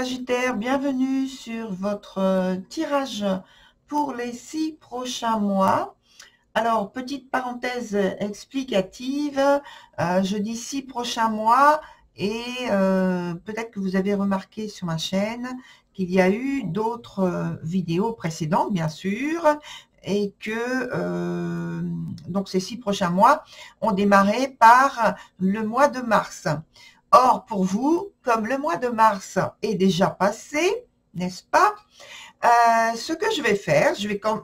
Sagittaire, bienvenue sur votre tirage pour les 6 prochains mois. Alors, petite parenthèse explicative, je dis 6 prochains mois et peut-être que vous avez remarqué sur ma chaîne qu'il y a eu d'autres vidéos précédentes, bien sûr, et que donc ces 6 prochains mois ont démarré par le mois de mars. Or, pour vous, comme le mois de mars est déjà passé, n'est-ce pas, ce que je vais faire,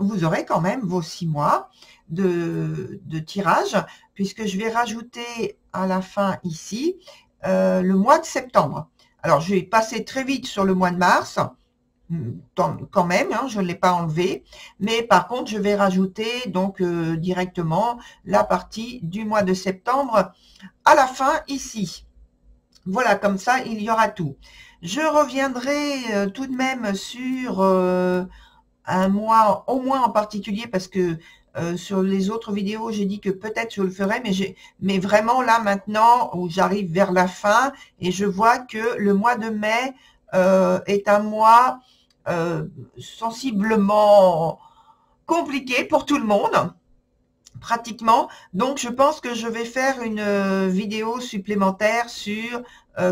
vous aurez quand même vos 6 mois de tirage, puisque je vais rajouter à la fin ici le mois de septembre. Alors, je vais passer très vite sur le mois de mars, quand même, hein, je ne l'ai pas enlevé, mais par contre, je vais rajouter donc directement la partie du mois de septembre à la fin ici. Voilà, comme ça, il y aura tout. Je reviendrai tout de même sur un mois, au moins en particulier, parce que sur les autres vidéos, j'ai dit que peut-être je le ferai, mais vraiment là maintenant, où j'arrive vers la fin, et je vois que le mois de mai est un mois sensiblement compliqué pour tout le monde. Pratiquement. Donc, je pense que je vais faire une vidéo supplémentaire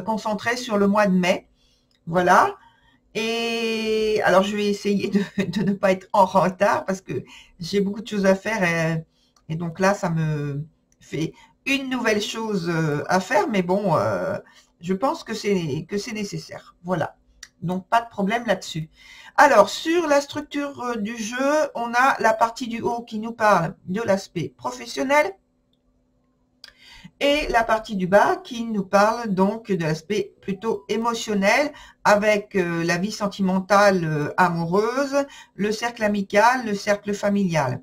concentrée sur le mois de mai. Voilà. Et alors, je vais essayer de ne pas être en retard parce que j'ai beaucoup de choses à faire et donc là, ça me fait une nouvelle chose à faire. Mais bon, je pense que c'est nécessaire. Voilà. Donc, pas de problème là-dessus. Alors, sur la structure du jeu, on a la partie du haut qui nous parle de l'aspect professionnel et la partie du bas qui nous parle donc de l'aspect plutôt émotionnel avec la vie sentimentale amoureuse, le cercle amical, le cercle familial.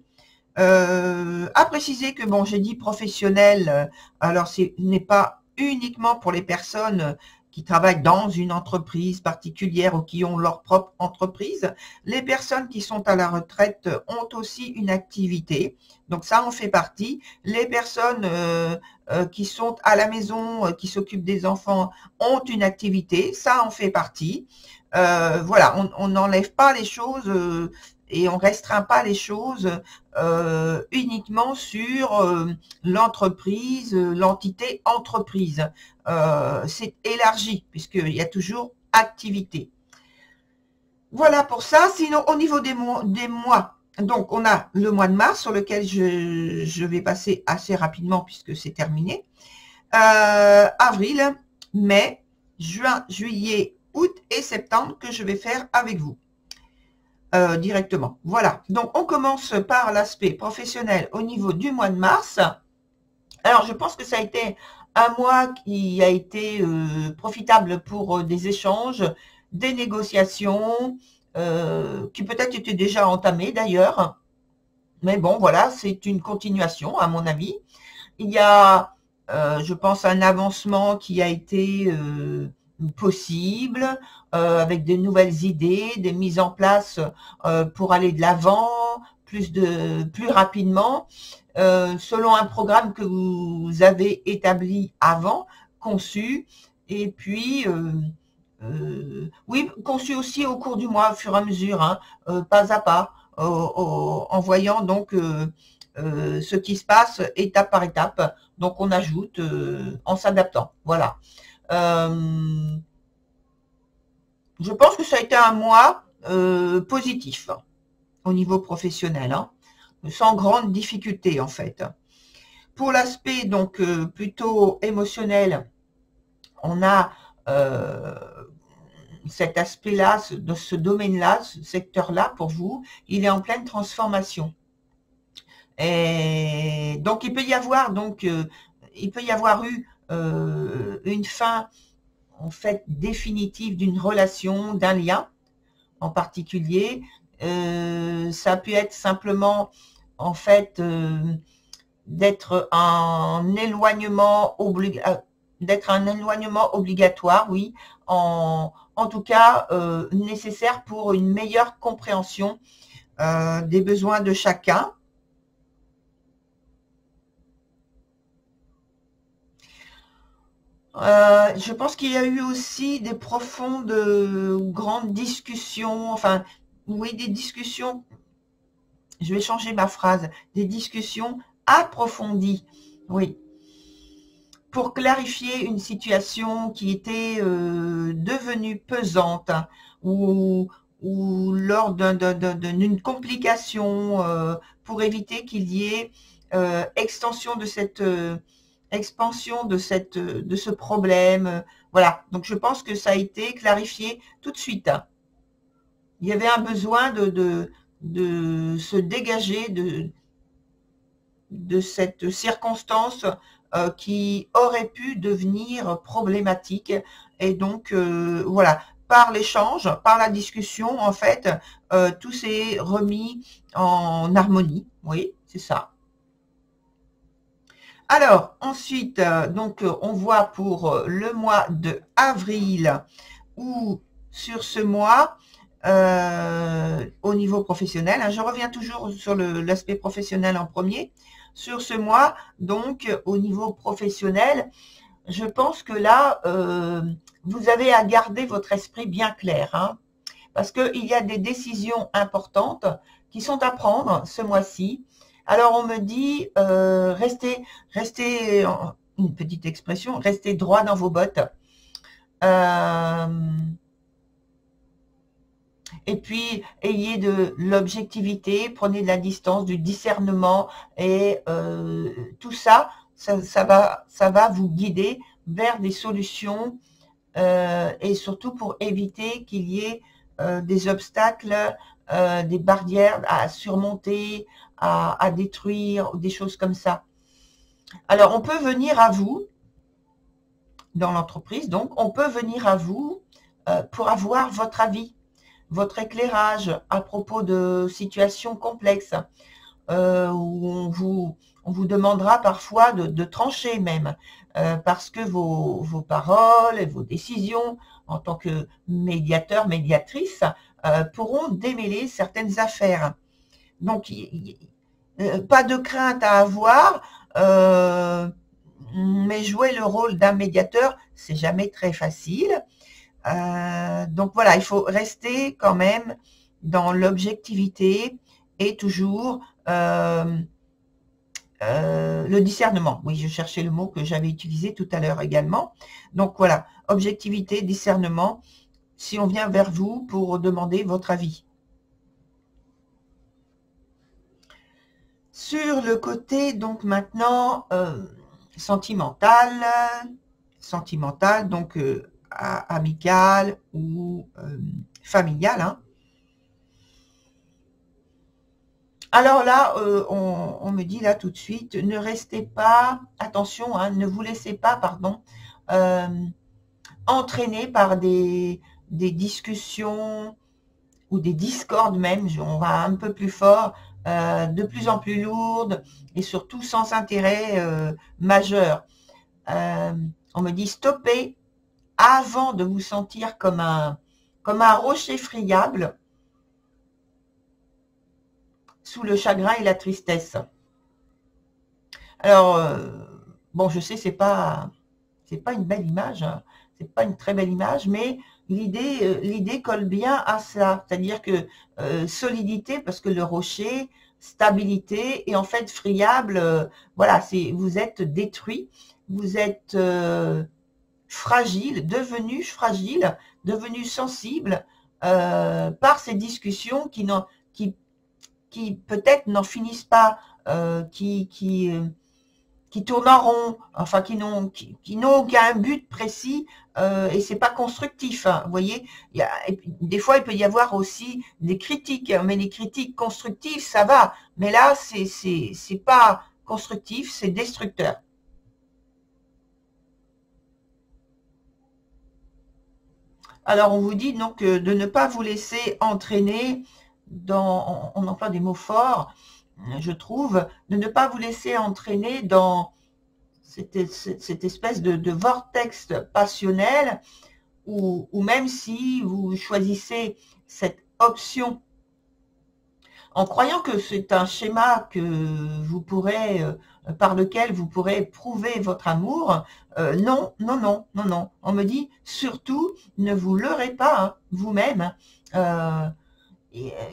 À préciser que, bon, j'ai dit professionnel, alors ce n'est pas uniquement pour les personnes qui travaillent dans une entreprise particulière ou qui ont leur propre entreprise. Les personnes qui sont à la retraite ont aussi une activité, donc ça en fait partie. Les personnes qui sont à la maison, qui s'occupent des enfants, ont une activité, ça en fait partie. Voilà, on n'enlève pas les choses et on restreint pas les choses uniquement sur l'entreprise, l'entité entreprise. C'est élargi puisqu'il y a toujours activité. Voilà pour ça. Sinon, au niveau des mois, donc on a le mois de mars sur lequel je vais passer assez rapidement puisque c'est terminé. Avril, mai, juin, juillet, août et septembre que je vais faire avec vous. Directement. Voilà. Donc, on commence par l'aspect professionnel au niveau du mois de mars. Alors, je pense que ça a été un mois qui a été profitable pour des échanges, des négociations, qui peut-être étaient déjà entamées d'ailleurs. Mais bon, voilà, c'est une continuation à mon avis. Il y a, je pense, un avancement qui a été possible, avec de nouvelles idées, des mises en place pour aller de l'avant, plus rapidement, selon un programme que vous avez établi avant, conçu, et puis oui, conçu aussi au cours du mois, au fur et à mesure, hein, pas à pas, en voyant donc ce qui se passe étape par étape. Donc on ajoute en s'adaptant. Voilà. Je pense que ça a été un mois positif au niveau professionnel, hein, sans grande difficulté en fait. Pour l'aspect donc plutôt émotionnel, on a cet aspect-là, de ce domaine-là, ce secteur-là pour vous, il est en pleine transformation. Et donc il peut y avoir eu une fin en fait définitive d'une relation, d'un lien en particulier. Ça peut être simplement en fait d'être un éloignement obligatoire, oui, en tout cas nécessaire pour une meilleure compréhension des besoins de chacun. Je pense qu'il y a eu aussi des profondes, grandes discussions, enfin, oui, des discussions, je vais changer ma phrase, des discussions approfondies, oui, pour clarifier une situation qui était devenue pesante, hein, ou lors d'une complication, pour éviter qu'il y ait extension de cette expansion de ce problème. Voilà. Donc je pense que ça a été clarifié tout de suite, hein. Il y avait un besoin de se dégager de cette circonstance qui aurait pu devenir problématique. Et donc, voilà, par l'échange, par la discussion, en fait, tout s'est remis en harmonie. Oui, c'est ça. Alors, ensuite, donc, on voit pour le mois de avril, où sur ce mois, au niveau professionnel, hein, je reviens toujours sur l'aspect professionnel en premier. Sur ce mois, donc, au niveau professionnel, je pense que là, vous avez à garder votre esprit bien clair, hein, parce qu'il y a des décisions importantes qui sont à prendre ce mois-ci. Alors, on me dit, restez, une petite expression, restez droit dans vos bottes. Euh, et puis, ayez de l'objectivité, prenez de la distance, du discernement, et tout ça, ça va vous guider vers des solutions, et surtout pour éviter qu'il y ait des obstacles, des barrières à surmonter, à détruire, des choses comme ça. Alors, on peut venir à vous, dans l'entreprise, donc, on peut venir à vous pour avoir votre avis, votre éclairage à propos de situations complexes, où on vous demandera parfois de trancher même, parce que vos paroles et vos décisions en tant que médiateur, médiatrice, pourront démêler certaines affaires. Donc, pas de crainte à avoir, mais jouer le rôle d'un médiateur, c'est jamais très facile. Donc voilà, il faut rester quand même dans l'objectivité et toujours le discernement. Oui, je cherchais le mot que j'avais utilisé tout à l'heure également. Donc voilà, objectivité, discernement, si on vient vers vous pour demander votre avis. Sur le côté, donc maintenant, sentimental, donc amical ou familial, hein. Alors là, on me dit là tout de suite, ne restez pas, attention, hein, ne vous laissez pas, pardon, entraîner par des discussions ou des discordes même, on va un peu plus fort, de plus en plus lourdes et surtout sans intérêt majeur. On me dit stoppez avant de vous sentir comme un rocher friable sous le chagrin et la tristesse. Alors, bon, je sais, c'est pas une belle image, hein, c'est pas une très belle image, mais l'idée colle bien à ça, c'est-à-dire que solidité, parce que le rocher, stabilité, et en fait friable, voilà, vous êtes détruit, vous êtes fragile, devenu sensible par ces discussions qui peut-être n'en finissent pas, qui tournent en rond, enfin qui n'ont aucun but précis, et c'est pas constructif, hein, vous voyez. Des fois, il peut y avoir aussi des critiques, mais les critiques constructives, ça va. Mais là, c'est pas constructif, c'est destructeur. Alors, on vous dit donc de ne pas vous laisser entraîner on emploie des mots forts, je trouve, de ne pas vous laisser entraîner dans cette espèce de vortex passionnel, ou même si vous choisissez cette option en croyant que c'est un schéma que vous pourrez, par lequel vous pourrez prouver votre amour. Non, non, non, non, non. On me dit surtout ne vous leurrez pas hein, vous-même.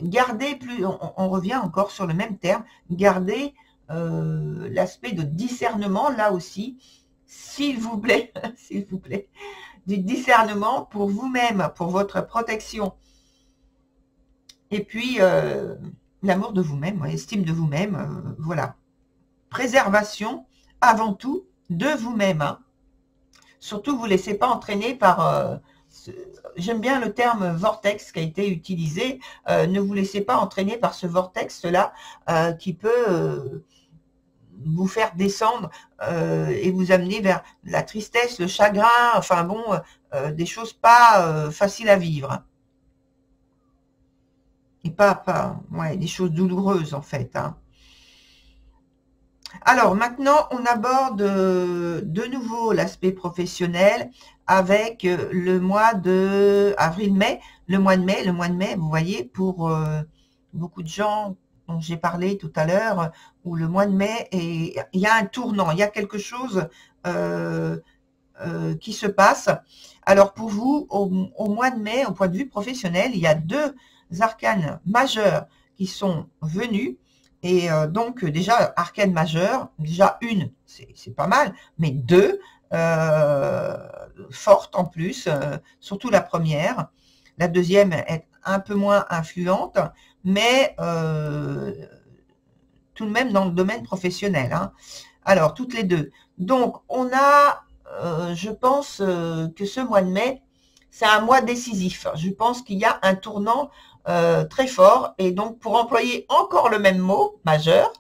Gardez plus, on revient encore sur le même terme, gardez l'aspect de discernement là aussi, s'il vous plaît, s'il vous plaît, du discernement pour vous-même, pour votre protection. Et puis, l'amour de vous-même, estime de vous-même, voilà. Préservation, avant tout, de vous-même. Hein. Surtout, vous ne laissez pas entraîner par... J'aime bien le terme vortex qui a été utilisé. Ne vous laissez pas entraîner par ce vortex-là qui peut vous faire descendre et vous amener vers la tristesse, le chagrin, enfin bon, des choses pas faciles à vivre. Et ouais, des choses douloureuses en fait. Hein. Alors maintenant, on aborde de nouveau l'aspect professionnel avec le mois de avril-mai. Le mois de mai, vous voyez, pour beaucoup de gens dont j'ai parlé tout à l'heure, où le mois de mai, il y a un tournant, il y a quelque chose qui se passe. Alors pour vous, au mois de mai, au point de vue professionnel, il y a deux arcanes majeurs qui sont venus. Et donc déjà, arcane majeure, déjà une, c'est pas mal, mais deux, fortes en plus, surtout la première. La deuxième est un peu moins influente, mais tout de même dans le domaine professionnel. Hein. Alors, toutes les deux. Donc, on a, je pense que ce mois de mai, c'est un mois décisif. Je pense qu'il y a un tournant très fort. Et donc, pour employer encore le même mot, majeur,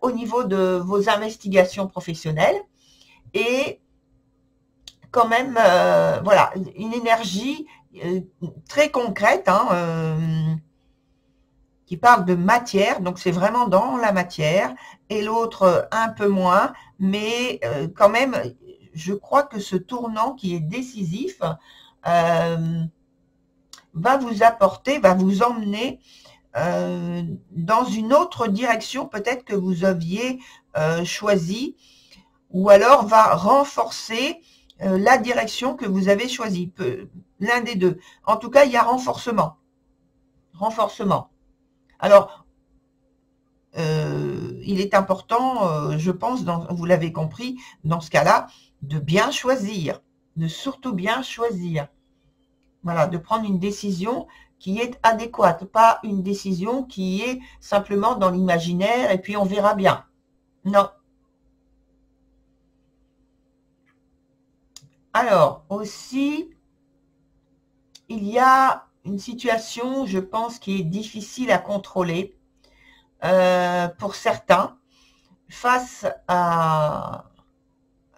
au niveau de vos investigations professionnelles. Et quand même, voilà, une énergie très concrète, hein, qui parle de matière, donc c'est vraiment dans la matière, et l'autre un peu moins, mais quand même, je crois que ce tournant qui est décisif va vous apporter, va vous emmener dans une autre direction peut-être que vous aviez choisie, ou alors va renforcer la direction que vous avez choisie, l'un des deux. En tout cas, il y a renforcement. Renforcement. Alors, il est important, je pense, vous l'avez compris, dans ce cas-là, de bien choisir, de surtout bien choisir. Voilà, de prendre une décision qui est adéquate, pas une décision qui est simplement dans l'imaginaire et puis on verra bien. Non. Alors, aussi, il y a une situation, je pense, qui est difficile à contrôler pour certains, face à...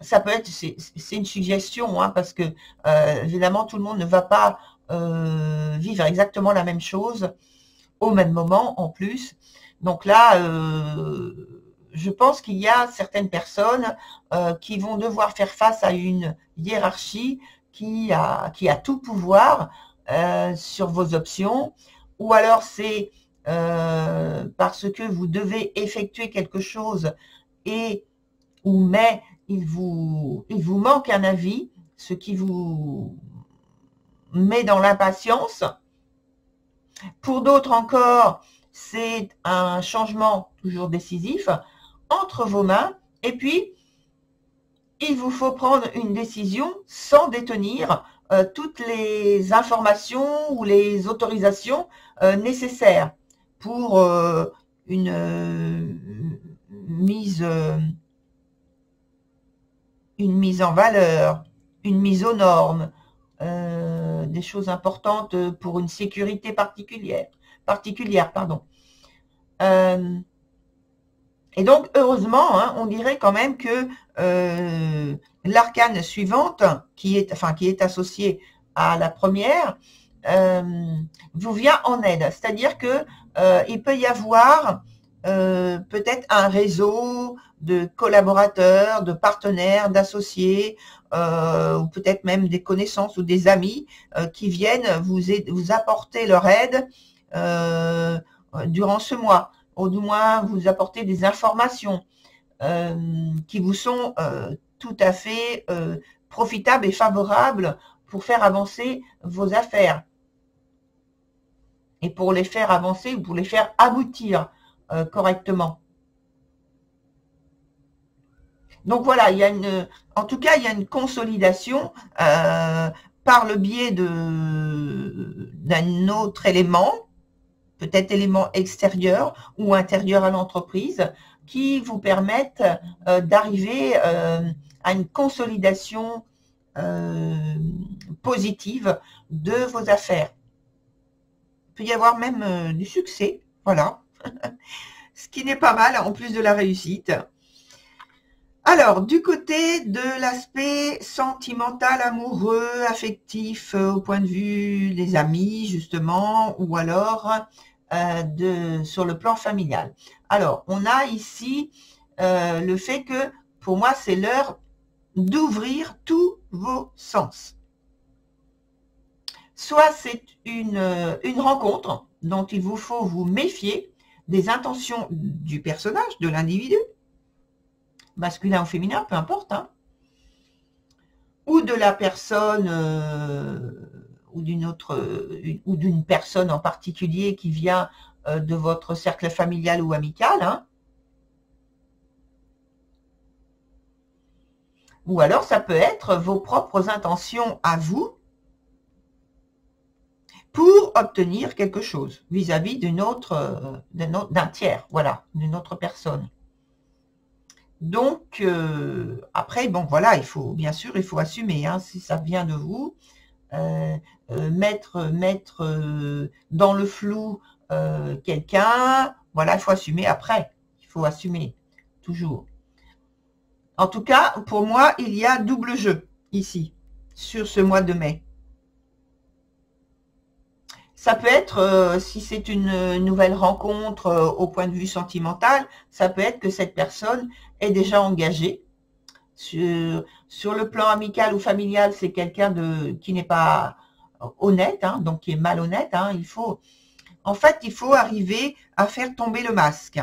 Ça peut être, c'est une suggestion, hein, parce que évidemment, tout le monde ne va pas vivre exactement la même chose au même moment, en plus. Donc là, je pense qu'il y a certaines personnes qui vont devoir faire face à une hiérarchie qui a tout pouvoir sur vos options, ou alors c'est parce que vous devez effectuer quelque chose mais il vous manque un avis, ce qui vous met dans l'impatience. Pour d'autres encore, c'est un changement toujours décisif entre vos mains, et puis il vous faut prendre une décision sans détenir toutes les informations ou les autorisations nécessaires pour une mise en valeur, une mise aux normes, des choses importantes pour une sécurité particulière, pardon. Et donc, heureusement, hein, on dirait quand même que l'arcane suivante, qui est associée à la première, vous vient en aide. C'est-à-dire que il peut y avoir peut-être un réseau de collaborateurs, de partenaires, d'associés, ou peut-être même des connaissances ou des amis qui viennent vous apporter leur aide durant ce mois, ou du moins vous apporter des informations qui vous sont tout à fait profitables et favorables pour faire avancer vos affaires. Et pour les faire avancer ou pour les faire aboutir correctement. Donc voilà, en tout cas, il y a une consolidation par le biais d'un autre élément, peut-être élément extérieur ou intérieur à l'entreprise, qui vous permettent d'arriver à une consolidation positive de vos affaires. Il peut y avoir même du succès, voilà, ce qui n'est pas mal en plus de la réussite. Alors, du côté de l'aspect sentimental, amoureux, affectif, au point de vue des amis, justement, ou alors sur le plan familial. Alors, on a ici le fait que, pour moi, c'est l'heure d'ouvrir tous vos sens. Soit c'est une rencontre dont il vous faut vous méfier des intentions du personnage, de l'individu, masculin ou féminin, peu importe, hein, ou de la personne ou d'une personne en particulier qui vient de votre cercle familial ou amical, hein. Ou alors ça peut être vos propres intentions à vous pour obtenir quelque chose vis-à-vis d'un tiers, voilà, d'une autre personne. Donc, après, bon, voilà, bien sûr, il faut assumer, hein, si ça vient de vous, mettre dans le flou quelqu'un, voilà, il faut assumer après, il faut assumer, toujours. En tout cas, pour moi, il y a double jeu, ici, sur ce mois de mai. Ça peut être, si c'est une nouvelle rencontre au point de vue sentimental, ça peut être que cette personne est déjà engagée. Sur le plan amical ou familial, c'est quelqu'un qui n'est pas honnête, hein, donc qui est malhonnête. Hein. En fait, il faut arriver à faire tomber le masque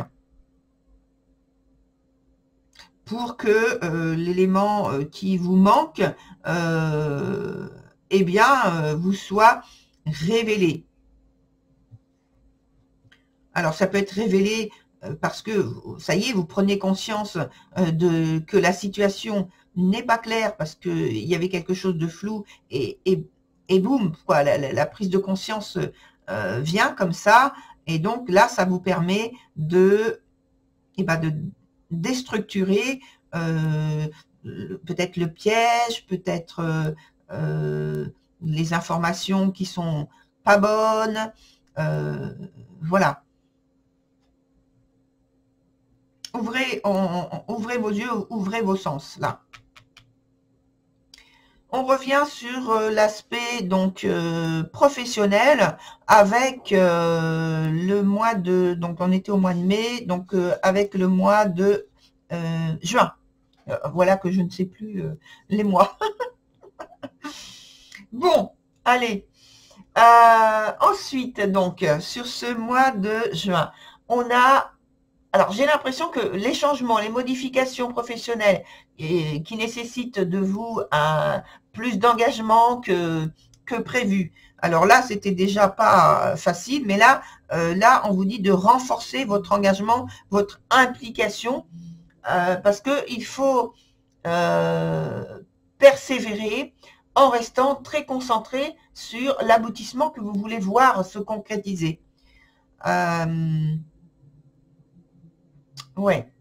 pour que l'élément qui vous manque, eh bien, vous soit révélé. Alors, ça peut être révélé parce que, ça y est, vous prenez conscience que la situation n'est pas claire parce qu'il y avait quelque chose de flou et boum, quoi, la prise de conscience vient comme ça. Et donc, là, ça vous permet de déstructurer peut-être le piège, peut-être les informations qui sont pas bonnes. Voilà. Ouvrez vos yeux, ouvrez vos sens, là. On revient sur l'aspect donc professionnel avec le mois de, donc on était au mois de mai, donc avec le mois de juin. Voilà que je ne sais plus les mois. Bon, allez. Ensuite, donc, sur ce mois de juin, on a... Alors, j'ai l'impression que les changements, les modifications professionnelles qui nécessitent de vous plus d'engagement que prévu. Alors là, c'était déjà pas facile, mais là, on vous dit de renforcer votre engagement, votre implication, parce que il faut persévérer en restant très concentré sur l'aboutissement que vous voulez voir se concrétiser. Ouais.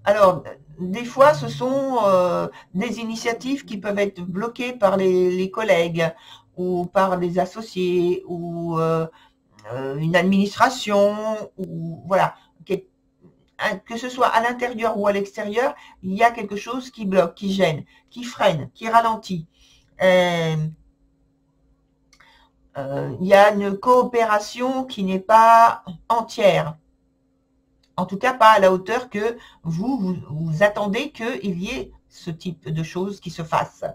Alors, des fois, ce sont des initiatives qui peuvent être bloquées par les collègues ou par des associés ou une administration ou voilà. Que ce soit à l'intérieur ou à l'extérieur, il y a quelque chose qui bloque, qui gêne, qui freine, qui ralentit. Il y a une coopération qui n'est pas entière. En tout cas, pas à la hauteur que vous attendez qu'il y ait ce type de choses qui se fassent.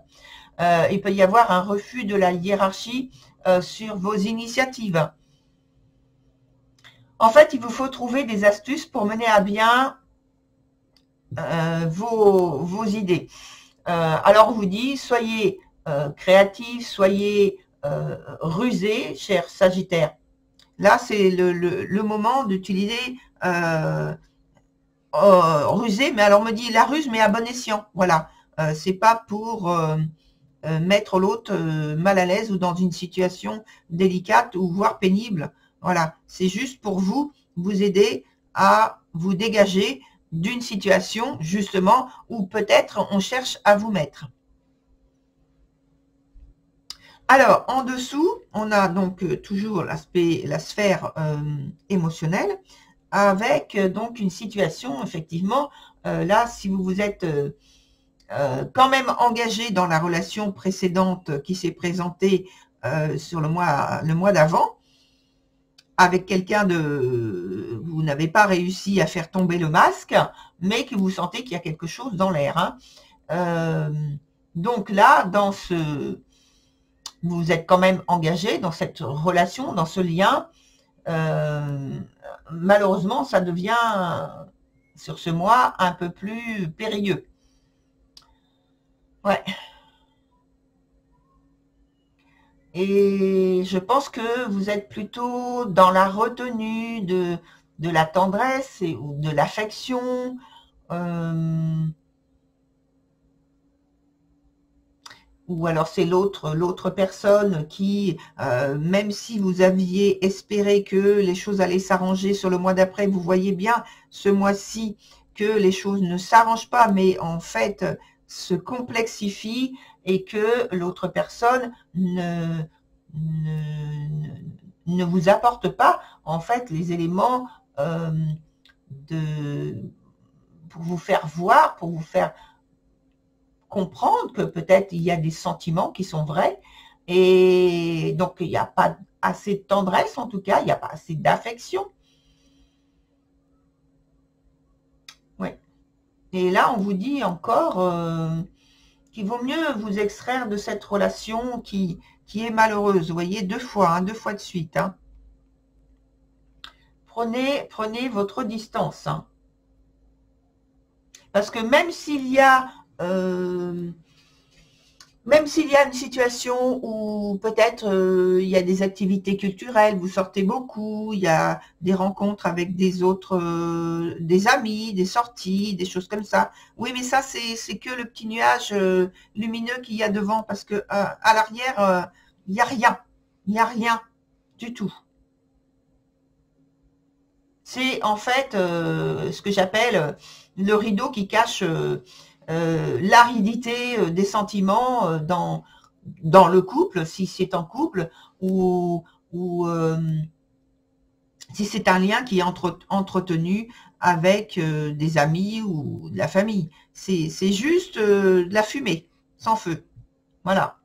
Il peut y avoir un refus de la hiérarchie sur vos initiatives. En fait, il vous faut trouver des astuces pour mener à bien vos idées. Alors, on vous dit, soyez créatif, soyez rusé, cher Sagittaire. Là, c'est le moment d'utiliser rusé, mais alors on me dit la ruse, mais à bon escient. Voilà, c'est pas pour mettre l'autre mal à l'aise ou dans une situation délicate ou voire pénible. Voilà, c'est juste pour vous aider à vous dégager d'une situation justement où peut-être on cherche à vous mettre. Alors, en dessous, on a donc toujours la sphère émotionnelle, avec donc une situation, effectivement, là, si vous vous êtes quand même engagé dans la relation précédente qui s'est présentée sur le mois d'avant, avec quelqu'un vous n'avez pas réussi à faire tomber le masque, mais que vous sentez qu'il y a quelque chose dans l'air. Hein. Donc là, vous êtes quand même engagé dans cette relation, dans ce lien. Malheureusement, ça devient, sur ce mois, un peu plus périlleux. Ouais. Et je pense que vous êtes plutôt dans la retenue de la tendresse ou de l'affection. Ou alors c'est l'autre personne qui, même si vous aviez espéré que les choses allaient s'arranger sur le mois d'après, vous voyez bien ce mois-ci que les choses ne s'arrangent pas, mais en fait se complexifient et que l'autre personne ne vous apporte pas en fait les éléments pour vous faire voir, pour vous faire comprendre que peut-être il y a des sentiments qui sont vrais et donc il n'y a pas assez de tendresse, en tout cas, il n'y a pas assez d'affection. Ouais. Et là, on vous dit encore qu'il vaut mieux vous extraire de cette relation qui est malheureuse. Vous voyez, deux fois de suite. Hein. Prenez votre distance. Hein. Parce que même s'il y a une situation où peut-être il y a des activités culturelles, vous sortez beaucoup, il y a des rencontres avec des autres, des amis, des sorties, des choses comme ça. Oui, mais ça, c'est que le petit nuage lumineux qu'il y a devant, parce que à l'arrière, il n'y a rien. Il n'y a rien du tout. C'est en fait ce que j'appelle le rideau qui cache l'aridité des sentiments dans le couple, si c'est en couple, ou si c'est un lien qui est entretenu avec des amis ou de la famille. C'est juste de la fumée, sans feu. Voilà.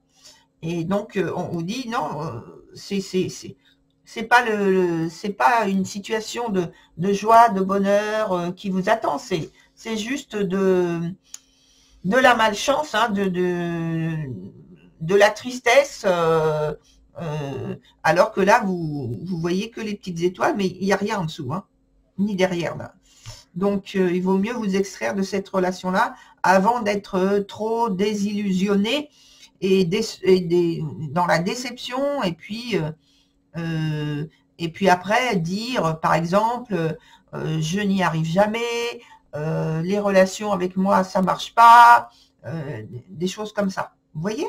Et donc, on vous dit, non, c'est pas une situation de joie, de bonheur qui vous attend. C'est juste de la malchance, hein, de la tristesse, alors que là, vous voyez que les petites étoiles, mais il n'y a rien en dessous, hein, ni derrière. Là. Donc, il vaut mieux vous extraire de cette relation-là avant d'être trop désillusionné et dans la déception, et puis après dire, par exemple, je n'y arrive jamais, les relations avec moi, ça marche pas, des choses comme ça. Vous voyez?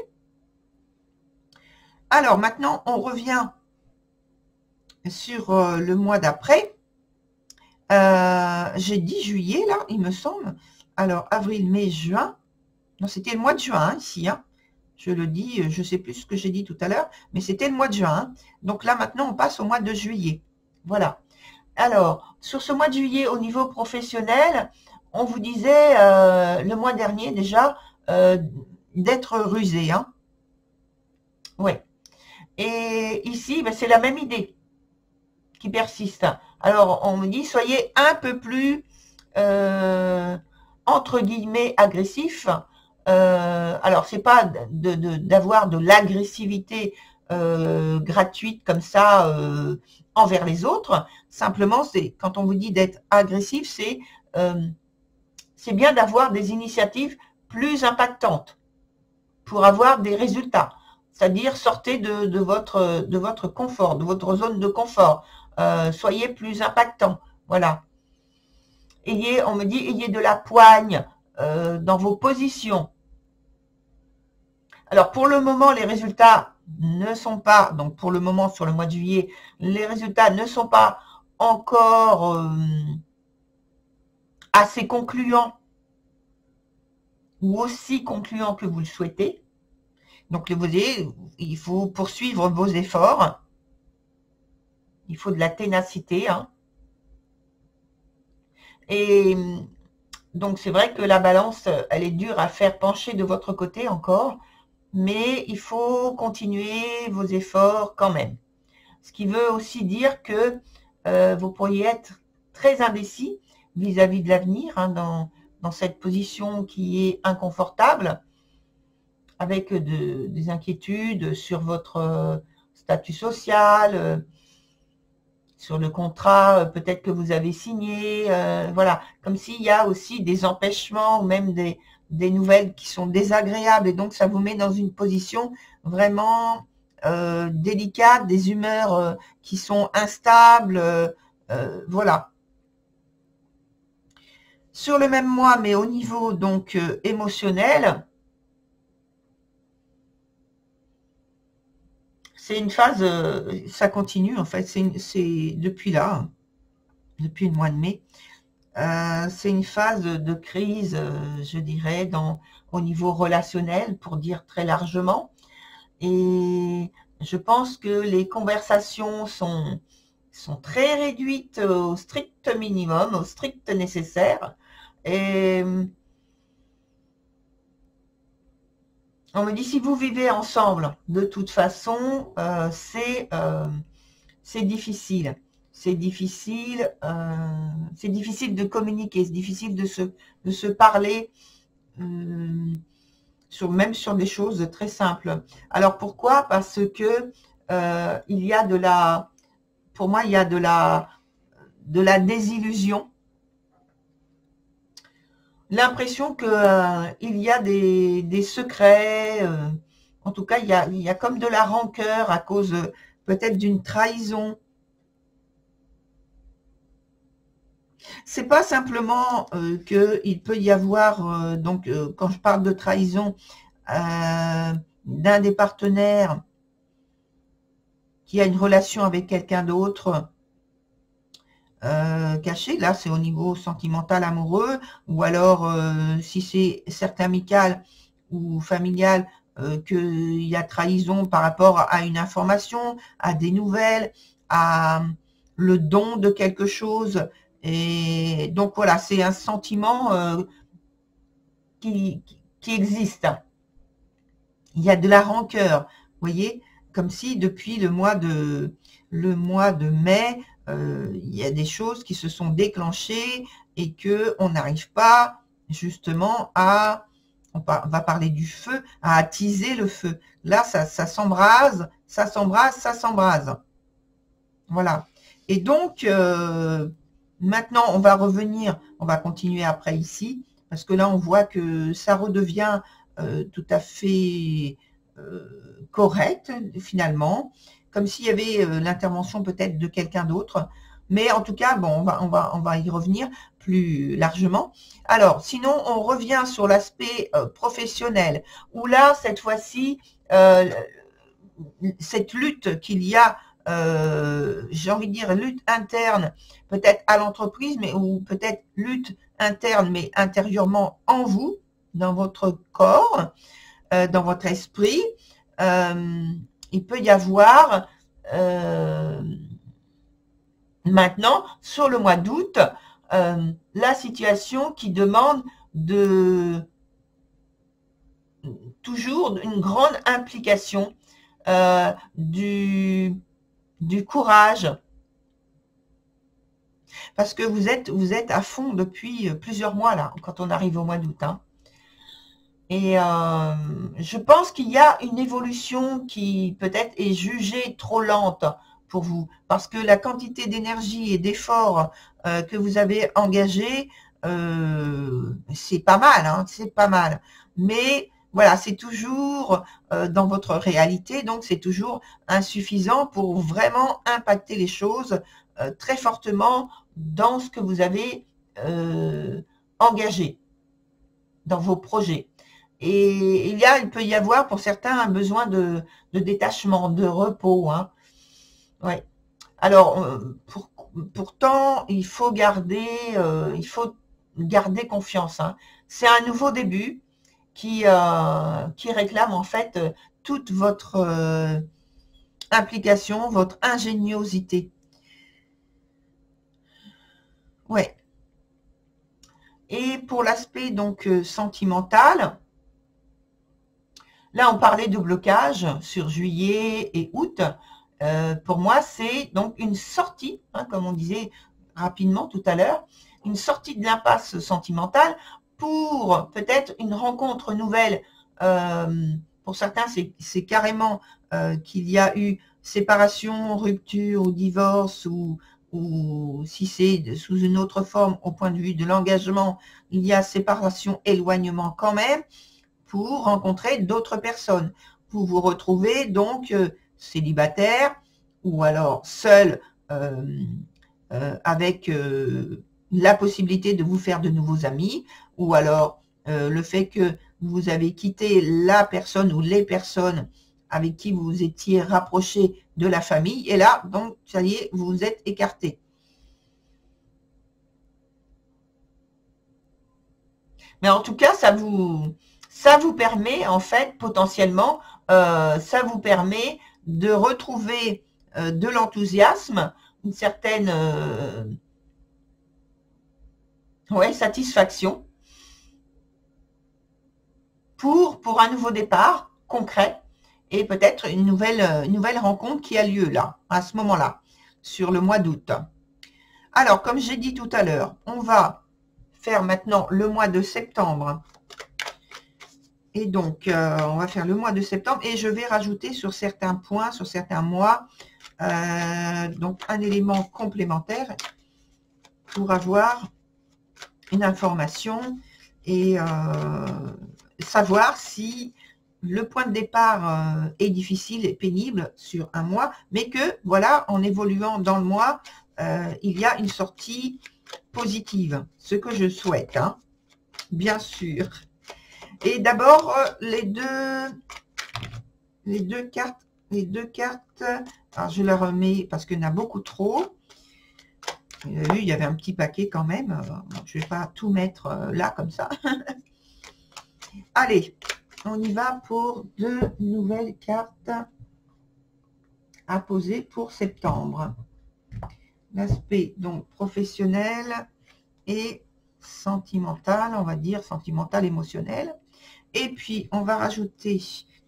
Alors, maintenant, on revient sur le mois d'après. J'ai dit juillet, là, il me semble. Alors, avril, mai, juin. Non, c'était le mois de juin, hein, ici. Hein. Je le dis, je ne sais plus ce que j'ai dit tout à l'heure, mais c'était le mois de juin. Hein. Donc là, maintenant, on passe au mois de juillet. Voilà. Alors, sur ce mois de juillet, au niveau professionnel, on vous disait le mois dernier déjà d'être rusé. Hein. Ouais. Et ici, ben, c'est la même idée qui persiste. Alors, on me dit, soyez un peu plus, entre guillemets, agressif. Alors, c'est pas d'avoir de l'agressivité gratuite comme ça envers les autres. Simplement, c'est quand on vous dit d'être agressif, c'est bien d'avoir des initiatives plus impactantes pour avoir des résultats. C'est-à-dire, sortez de votre confort, de votre zone de confort. Soyez plus impactant. Voilà. On me dit, ayez de la poigne dans vos positions. Alors, pour le moment, les résultats ne sont pas, donc pour le moment, sur le mois de juillet, les résultats ne sont pas encore assez concluants ou aussi concluants que vous le souhaitez. Donc, vous voyez, il faut poursuivre vos efforts. Il faut de la ténacité. Hein. Et donc, c'est vrai que la balance, elle est dure à faire pencher de votre côté encore, mais il faut continuer vos efforts quand même. Ce qui veut aussi dire que vous pourriez être très indécis vis-à-vis de l'avenir, hein, dans cette position qui est inconfortable, avec des inquiétudes sur votre statut social, sur le contrat peut-être que vous avez signé, voilà, comme s'il y a aussi des empêchements ou même des nouvelles qui sont désagréables et donc ça vous met dans une position vraiment délicate, des humeurs qui sont instables, voilà. Sur le même mois, mais au niveau donc émotionnel, c'est une phase, ça continue en fait, c'est depuis là, depuis le mois de mai, c'est une phase de crise, je dirais, au niveau relationnel, pour dire très largement. Et je pense que les conversations sont très réduites au strict minimum, au strict nécessaire. Et on me dit, si vous vivez ensemble, de toute façon, c'est difficile. C'est difficile de communiquer, c'est difficile de se parler, même sur des choses très simples. Alors pourquoi? Parce que il y a pour moi, il y a de la désillusion. L'impression que il y a des secrets, en tout cas, il y a comme de la rancœur à cause peut-être d'une trahison. C'est pas simplement qu'il peut y avoir, donc quand je parle de trahison, d'un des partenaires qui a une relation avec quelqu'un d'autre, caché, là c'est au niveau sentimental, amoureux, ou alors si c'est certes amical ou familial, qu'il y a trahison par rapport à une information, à des nouvelles, à le don de quelque chose. Et donc voilà, c'est un sentiment qui existe. Il y a de la rancœur, vous voyez, comme si depuis le mois de mai, il y a des choses qui se sont déclenchées et que on n'arrive pas justement on va parler du feu, à attiser le feu. Là, ça s'embrase, ça s'embrase, ça s'embrase. Voilà. Et donc, maintenant, on va revenir, on va continuer après ici, parce que là, on voit que ça redevient tout à fait correct, finalement, comme s'il y avait l'intervention peut-être de quelqu'un d'autre. Mais en tout cas, bon, on va y revenir plus largement. Alors, sinon, on revient sur l'aspect professionnel, où là, cette fois-ci, cette lutte qu'il y a, j'ai envie de dire lutte interne, peut-être à l'entreprise, mais ou peut-être lutte interne, mais intérieurement en vous, dans votre corps, dans votre esprit, il peut y avoir maintenant, sur le mois d'août, la situation qui demande toujours une grande implication, du courage, parce que vous êtes à fond depuis plusieurs mois là, quand on arrive au mois d'août. Hein. Et je pense qu'il y a une évolution qui peut-être est jugée trop lente pour vous. Parce que la quantité d'énergie et d'efforts que vous avez engagés, c'est pas mal, hein, c'est pas mal. Mais voilà, c'est toujours dans votre réalité, donc c'est toujours insuffisant pour vraiment impacter les choses très fortement dans ce que vous avez engagé, dans vos projets. Et il peut y avoir pour certains un besoin de détachement, de repos. Hein. Ouais. Alors, pourtant, il faut garder confiance. Hein. C'est un nouveau début qui réclame en fait toute votre implication, votre ingéniosité. Ouais. Et pour l'aspect donc sentimental, là on parlait de blocage sur juillet et août. Pour moi, c'est donc une sortie, hein, comme on disait rapidement tout à l'heure, une sortie de l'impasse sentimentale pour peut-être une rencontre nouvelle. Pour certains, c'est carrément qu'il y a eu séparation, rupture ou divorce, ou si c'est sous une autre forme au point de vue de l'engagement, il y a séparation, éloignement quand même, pour rencontrer d'autres personnes. Vous vous retrouvez donc célibataire ou alors seul avec la possibilité de vous faire de nouveaux amis, ou alors le fait que vous avez quitté la personne ou les personnes avec qui vous vous étiez rapproché de la famille, et là, donc, ça y est, vous vous êtes écarté. Mais en tout cas, ça vous permet, en fait, potentiellement, ça vous permet de retrouver de l'enthousiasme, une certaine satisfaction pour un nouveau départ concret et peut-être une nouvelle rencontre qui a lieu là, à ce moment-là, sur le mois d'août. Alors, comme j'ai dit tout à l'heure, on va faire maintenant le mois de septembre. Et donc, on va faire le mois de septembre et je vais rajouter sur certains points, sur certains mois, donc un élément complémentaire pour avoir une information et savoir si le point de départ est difficile et pénible sur un mois, mais que, voilà, en évoluant dans le mois, il y a une sortie positive, ce que je souhaite, hein, bien sûr. Et d'abord, les deux cartes, alors je les remets parce qu'il y en a beaucoup trop. Vous avez vu, il y avait un petit paquet quand même. Je ne vais pas tout mettre là comme ça. Allez, on y va pour 2 nouvelles cartes à poser pour septembre. L'aspect donc professionnel et sentimental, on va dire sentimental, émotionnel. Et puis, on va rajouter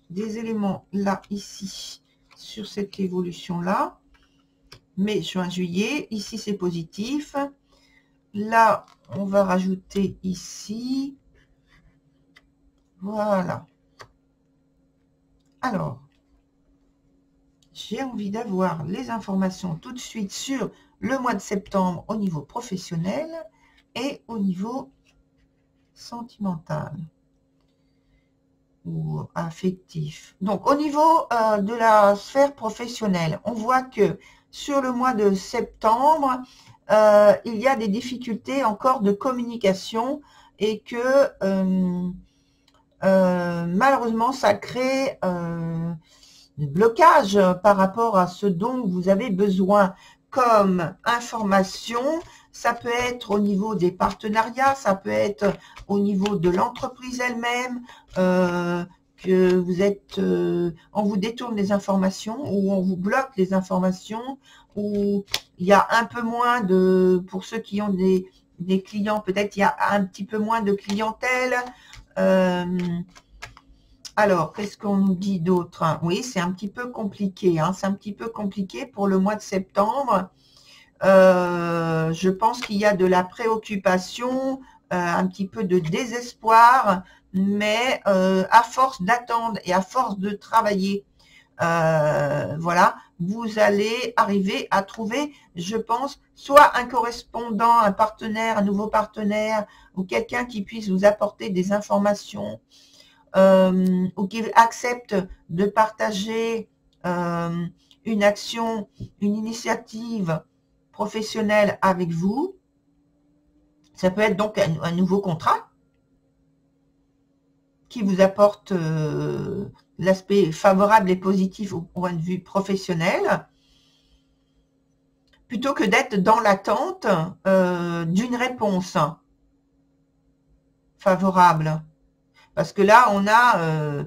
des éléments là, ici, sur cette évolution-là. Mai, juin, juillet. Ici, c'est positif. Là, on va rajouter ici. Voilà. Alors, j'ai envie d'avoir les informations tout de suite sur le mois de septembre au niveau professionnel et au niveau sentimental ou affectif. Donc, au niveau de la sphère professionnelle, on voit que sur le mois de septembre, il y a des difficultés encore de communication et que malheureusement, ça crée des blocages par rapport à ce dont vous avez besoin comme information. Ça peut être au niveau des partenariats, ça peut être au niveau de l'entreprise elle-même, que vous êtes, on vous détourne les informations ou on vous bloque les informations, ou il y a un peu moins de, pour ceux qui ont des clients, peut-être il y a un petit peu moins de clientèle. Alors, qu'est-ce qu'on nous dit d'autre? Oui, c'est un petit peu compliqué. Hein, c'est un petit peu compliqué pour le mois de septembre. Je pense qu'il y a de la préoccupation, un petit peu de désespoir, mais à force d'attendre et à force de travailler voilà, vous allez arriver à trouver, je pense, soit un correspondant, un partenaire, un nouveau partenaire, ou quelqu'un qui puisse vous apporter des informations, ou qui accepte de partager une action, une initiative professionnelle avec vous. Ça peut être donc un nouveau contrat qui vous apporte l'aspect favorable et positif au point de vue professionnel, plutôt que d'être dans l'attente d'une réponse favorable. Parce que là, on a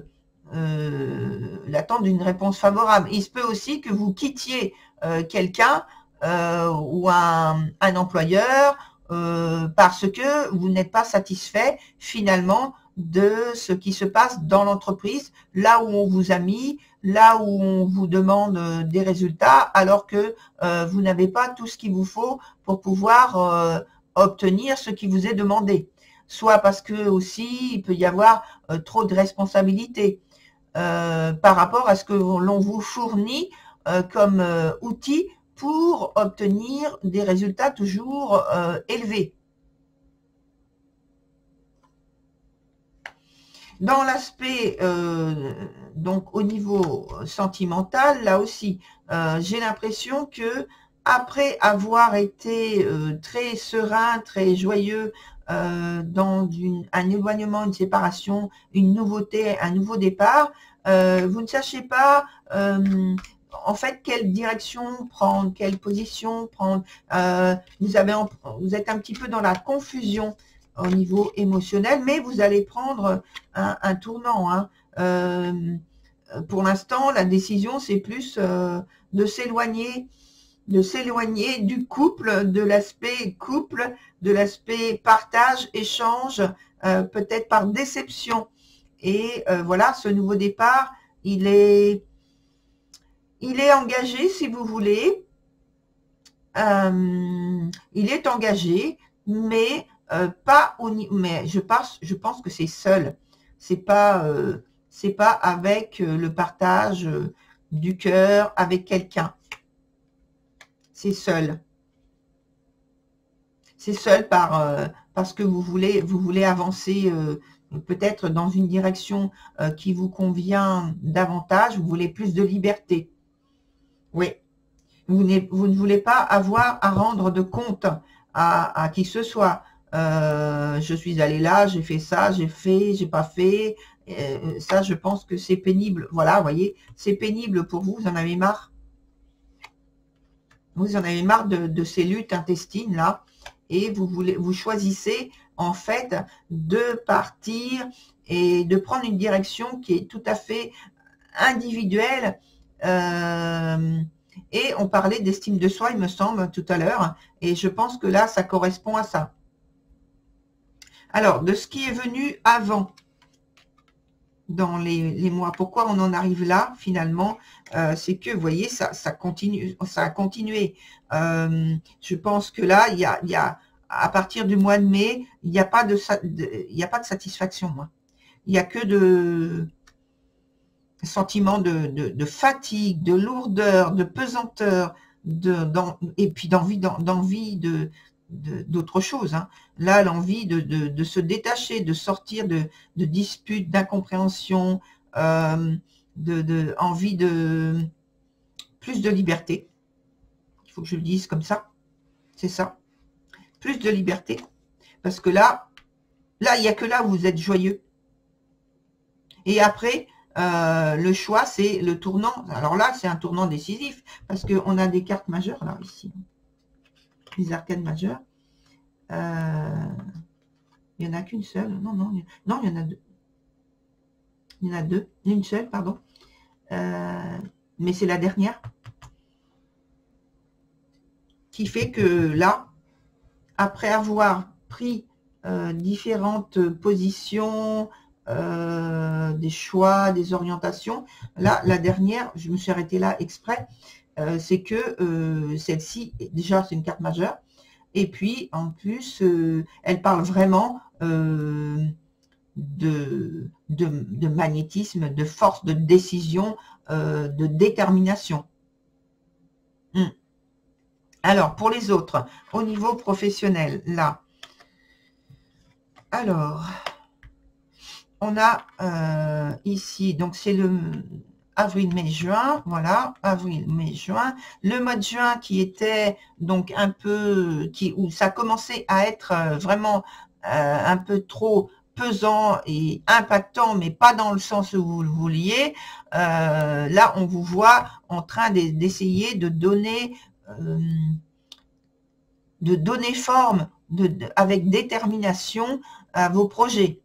l'attente d'une réponse favorable. Il se peut aussi que vous quittiez quelqu'un ou un employeur parce que vous n'êtes pas satisfait finalement de ce qui se passe dans l'entreprise, là où on vous a mis, là où on vous demande des résultats, alors que vous n'avez pas tout ce qu'il vous faut pour pouvoir obtenir ce qui vous est demandé. Soit parce que aussi il peut y avoir trop de responsabilités par rapport à ce que l'on vous fournit comme outil pour obtenir des résultats toujours élevés. Dans l'aspect, donc au niveau sentimental, là aussi, j'ai l'impression que après avoir été très serein, très joyeux dans un éloignement, une séparation, une nouveauté, un nouveau départ, vous ne sachez pas en fait quelle direction prendre, quelle position prendre. Vous êtes un petit peu dans la confusion au niveau émotionnel, mais vous allez prendre un tournant. Hein. Pour l'instant, la décision, c'est plus de s'éloigner du couple, de l'aspect couple, de l'aspect partage, échange, peut-être par déception. Et voilà, ce nouveau départ, il est engagé, si vous voulez. Il est engagé, mais pas au niveau. Mais je pense que c'est seul. C'est pas avec le partage du cœur avec quelqu'un. C'est seul. C'est seul parce que vous voulez avancer peut-être dans une direction qui vous convient davantage. Vous voulez plus de liberté. Oui. Vous ne voulez pas avoir à rendre de compte à qui que ce soit. Je suis allé là, j'ai fait ça, j'ai pas fait. Ça, je pense que c'est pénible. Voilà, vous voyez, c'est pénible pour vous. Vous en avez marre. Vous en avez marre de ces luttes intestines là, et vous choisissez en fait de partir et de prendre une direction qui est tout à fait individuelle. Et on parlait d'estime de soi, il me semble, tout à l'heure, et je pense que là, ça correspond à ça. Alors, de ce qui est venu avant, dans les mois, pourquoi on en arrive là, finalement, c'est que, vous voyez, ça continue, ça a continué. Je pense que là, il y a à partir du mois de mai, il n'y a pas de satisfaction. Hein. Il n'y a que de sentiment de fatigue, de lourdeur, de pesanteur, et puis d'envie d'autre chose. Hein. Là, l'envie de se détacher, de sortir de disputes, d'incompréhension, envie de plus de liberté. Il faut que je le dise comme ça. C'est ça. Plus de liberté. Parce que là, il n'y a que là où vous êtes joyeux. Et après, le choix, c'est le tournant. Alors là, c'est un tournant décisif parce qu'on a des cartes majeures là, ici. Les arcanes majeures. Il n'y en a qu'une seule. Non, il y en a deux. Il y en a deux. Il y en a une seule, pardon. Mais c'est la dernière. Qui fait que là, après avoir pris différentes positions, des choix, des orientations. Là, la dernière, je me suis arrêtée là exprès, c'est que celle-ci, déjà, c'est une carte majeure. Et puis, en plus, elle parle vraiment de magnétisme, de force de décision, de détermination. Alors, pour les autres, au niveau professionnel, là. Alors, on a ici, donc c'est le avril, mai, juin, voilà, avril, mai, juin. Le mois de juin qui était donc un peu, où ça commençait à être vraiment un peu trop pesant et impactant, mais pas dans le sens où vous le vouliez. Là, on vous voit en train d'essayer de donner forme avec détermination à vos projets.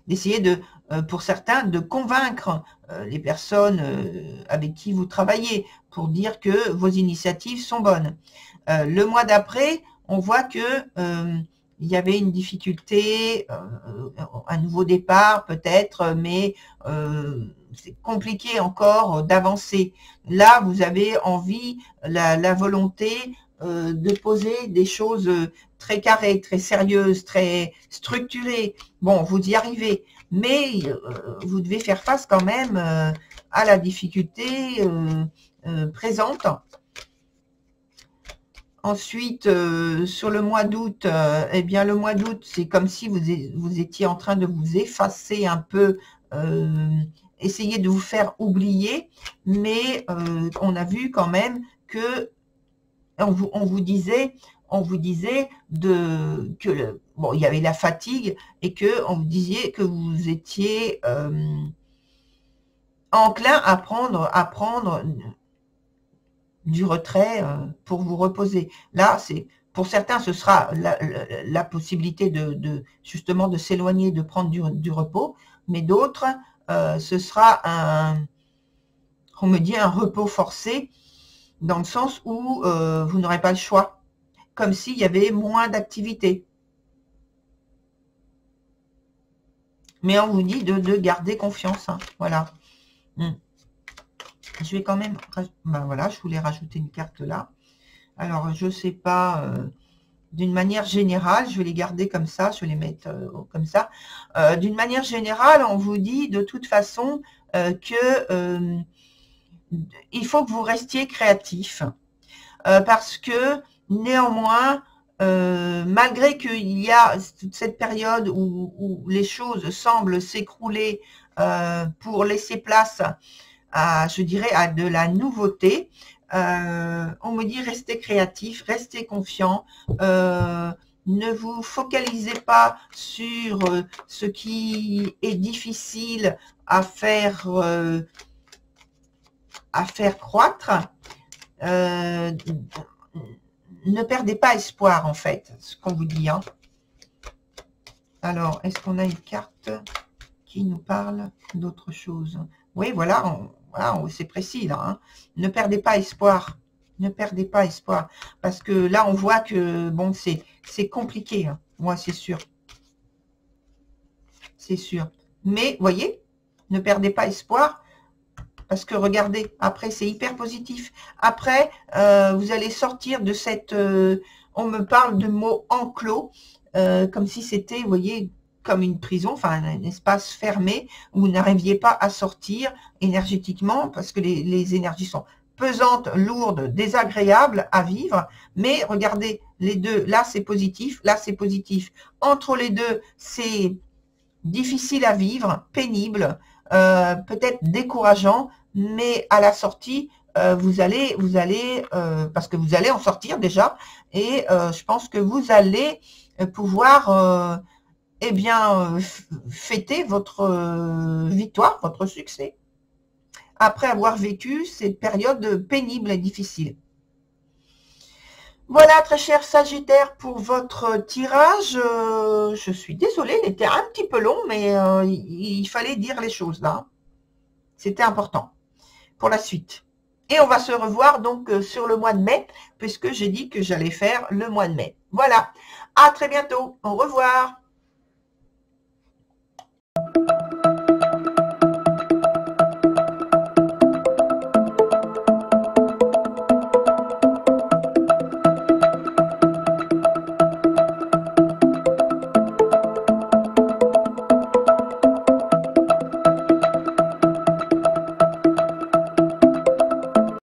D'essayer de, pour certains, de convaincre les personnes avec qui vous travaillez pour dire que vos initiatives sont bonnes. Le mois d'après, on voit que il y avait une difficulté, un nouveau départ peut-être, mais c'est compliqué encore d'avancer. Là, vous avez envie, la volonté de poser des choses très carrées, très sérieuses, très structurées. Bon, vous y arrivez, mais vous devez faire face quand même à la difficulté présente. Ensuite, sur le mois d'août, eh bien le mois d'août, c'est comme si vous étiez en train de vous effacer un peu, essayer de vous faire oublier, mais on a vu quand même que on vous disait que bon, il y avait la fatigue et que on vous disait que vous étiez enclin à prendre du retrait pour vous reposer. Là, c'est pour certains, ce sera la possibilité justement de s'éloigner, de prendre du repos, mais d'autres, ce sera on me dit un repos forcé, dans le sens où vous n'aurez pas le choix, comme s'il y avait moins d'activité. Mais on vous dit de garder confiance, hein, voilà. Je vais quand même, ben voilà, je voulais rajouter une carte là. Alors, je sais pas, d'une manière générale, je vais les garder comme ça, je vais les mettre comme ça. D'une manière générale, on vous dit de toute façon que il faut que vous restiez créatif. Parce que néanmoins, malgré qu'il y a cette période où les choses semblent s'écrouler pour laisser place à, je dirais, à de la nouveauté, on me dit restez créatif, restez confiant, ne vous focalisez pas sur ce qui est difficile à faire croître. Ne perdez pas espoir, en fait, ce qu'on vous dit. Hein. Alors, est-ce qu'on a une carte qui nous parle d'autre chose? Oui, voilà, c'est précis, là. Hein. Ne perdez pas espoir. Ne perdez pas espoir. Parce que là, on voit que, bon, c'est compliqué. Hein. Moi, c'est sûr. C'est sûr. Mais, voyez, ne perdez pas espoir. Parce que regardez, après, c'est hyper positif. Après, vous allez sortir de cette... on me parle de mots enclos, comme si c'était, vous voyez, comme une prison, enfin un espace fermé, où vous n'arriviez pas à sortir énergétiquement, parce que les énergies sont pesantes, lourdes, désagréables à vivre. Mais regardez, les deux, là c'est positif, là c'est positif. Entre les deux, c'est difficile à vivre, pénible, peut-être décourageant, mais à la sortie, vous allez parce que vous allez en sortir déjà, et je pense que vous allez pouvoir eh bien fêter votre victoire, votre succès, après avoir vécu cette période pénible et difficile. Voilà, très cher Sagittaire, pour votre tirage. Je suis désolée, il était un petit peu long, mais il fallait dire les choses là. C'était important pour la suite. Et on va se revoir donc sur le mois de mai, puisque j'ai dit que j'allais faire le mois de mai. Voilà, à très bientôt, au revoir.